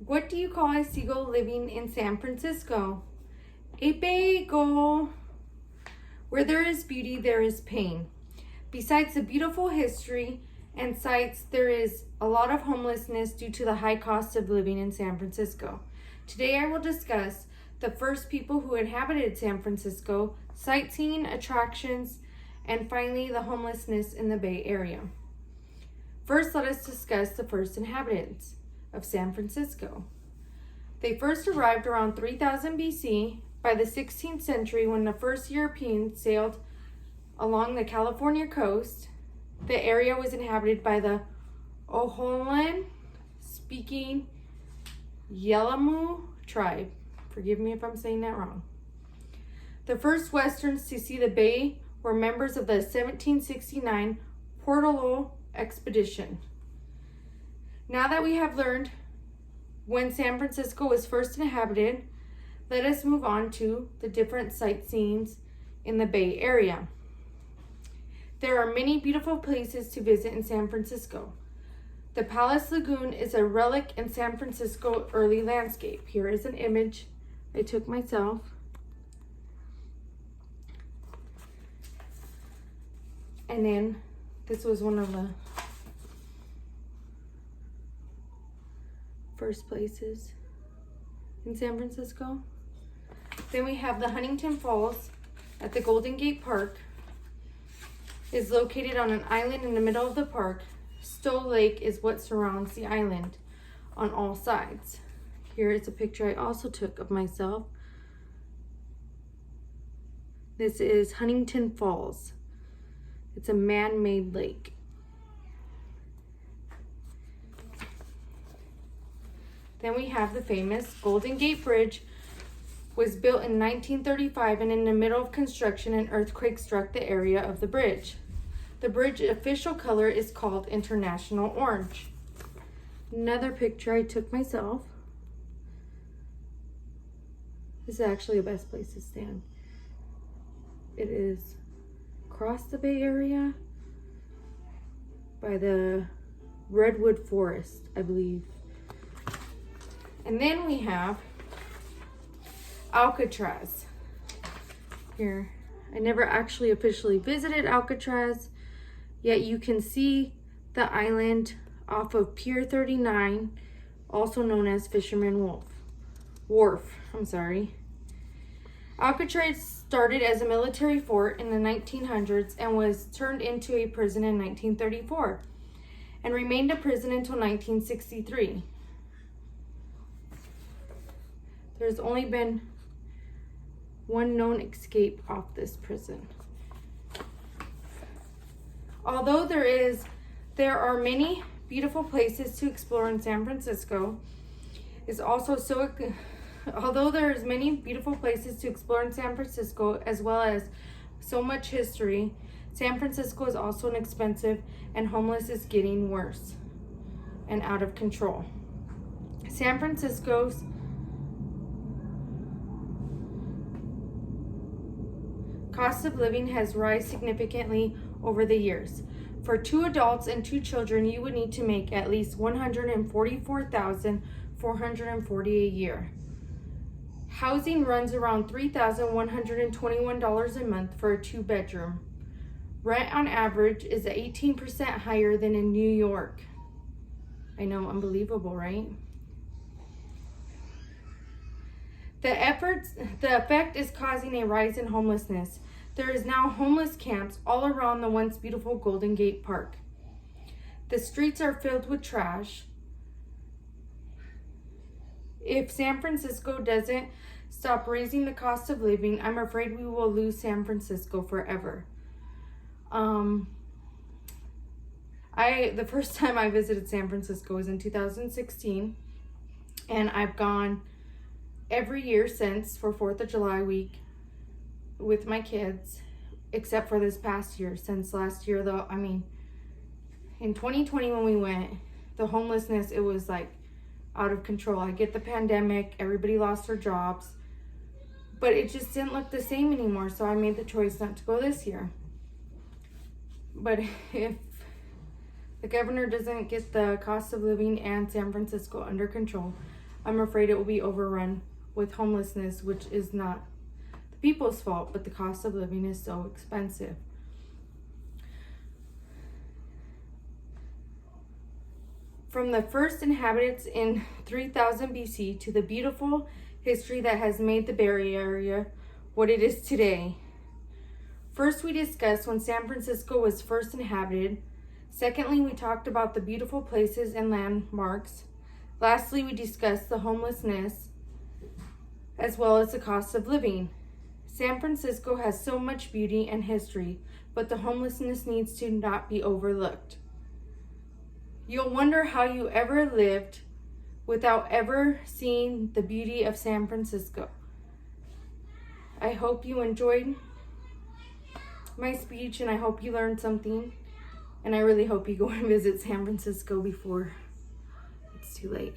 What do you call a seagull living in San Francisco? A bagel. Where there is beauty, there is pain. Besides the beautiful history and sights, there is a lot of homelessness due to the high cost of living in San Francisco. Today I will discuss the first people who inhabited San Francisco, sightseeing, attractions, and finally the homelessness in the Bay Area. First, let us discuss the first inhabitants of San Francisco. They first arrived around 3000 BC. By the 16th century, when the first Europeans sailed along the California coast, the area was inhabited by the Ohlone-speaking Yelamu tribe. Forgive me if I'm saying that wrong. The first Westerns to see the bay were members of the 1769 Portola expedition. Now that we have learned when San Francisco was first inhabited, let us move on to the different sightseeings in the Bay Area. There are many beautiful places to visit in San Francisco. The Palace Lagoon is a relic in San Francisco early landscape. Here is an image I took myself. And then this was one of the first places in San Francisco. Then we have the Huntington Falls at the Golden Gate Park. Is located on an island in the middle of the park. Stowe Lake is what surrounds the island on all sides. Here is a picture I also took of myself. This is Huntington Falls. It's a man-made lake. Then we have the famous Golden Gate Bridge. Was built in 1935, and in the middle of construction, an earthquake struck the area of the bridge. The bridge's official color is called International Orange. Another picture I took myself. This is actually the best place to stand. It is across the Bay Area by the Redwood Forest, I believe. And then we have Alcatraz. Here, I never actually officially visited Alcatraz, yet you can see the island off of Pier 39, also known as Fisherman Wharf. Alcatraz started as a military fort in the 1900s and was turned into a prison in 1934 and remained a prison until 1963. There's only been one known escape off this prison. Although there are many beautiful places to explore in San Francisco, although there's many beautiful places to explore in San Francisco as well as so much history, San Francisco is also inexpensive and homeless is getting worse and out of control. San Francisco's cost of living has risen significantly over the years. For 2 adults and 2 children, you would need to make at least $144,440 a year. Housing runs around $3,121 a month for a 2-bedroom. Rent on average is 18% higher than in New York. I know, unbelievable, right? The effect is causing a rise in homelessness. There is now homeless camps all around the once beautiful Golden Gate Park. The streets are filled with trash. If San Francisco doesn't stop raising the cost of living, I'm afraid we will lose San Francisco forever. The first time I visited San Francisco was in 2016, and I've gone every year since for 4th of July week with my kids, except for this past year. Since last year, though, in 2020 when we went, the homelessness, it was like out of control. I get the pandemic, everybody lost their jobs, but it just didn't look the same anymore, so I made the choice not to go this year. But if the governor doesn't get the cost of living and San Francisco under control, I'm afraid it will be overrun with homelessness, which is not the people's fault, but the cost of living is so expensive. From the first inhabitants in 3000 BC to the beautiful history that has made the Bay Area what it is today. First, we discussed when San Francisco was first inhabited. Secondly, we talked about the beautiful places and landmarks. Lastly, we discussed the homelessness as well as the cost of living. San Francisco has so much beauty and history, but the homelessness needs to not be overlooked. You'll wonder how you ever lived without ever seeing the beauty of San Francisco. I hope you enjoyed my speech and I hope you learned something. And I really hope you go and visit San Francisco before it's too late.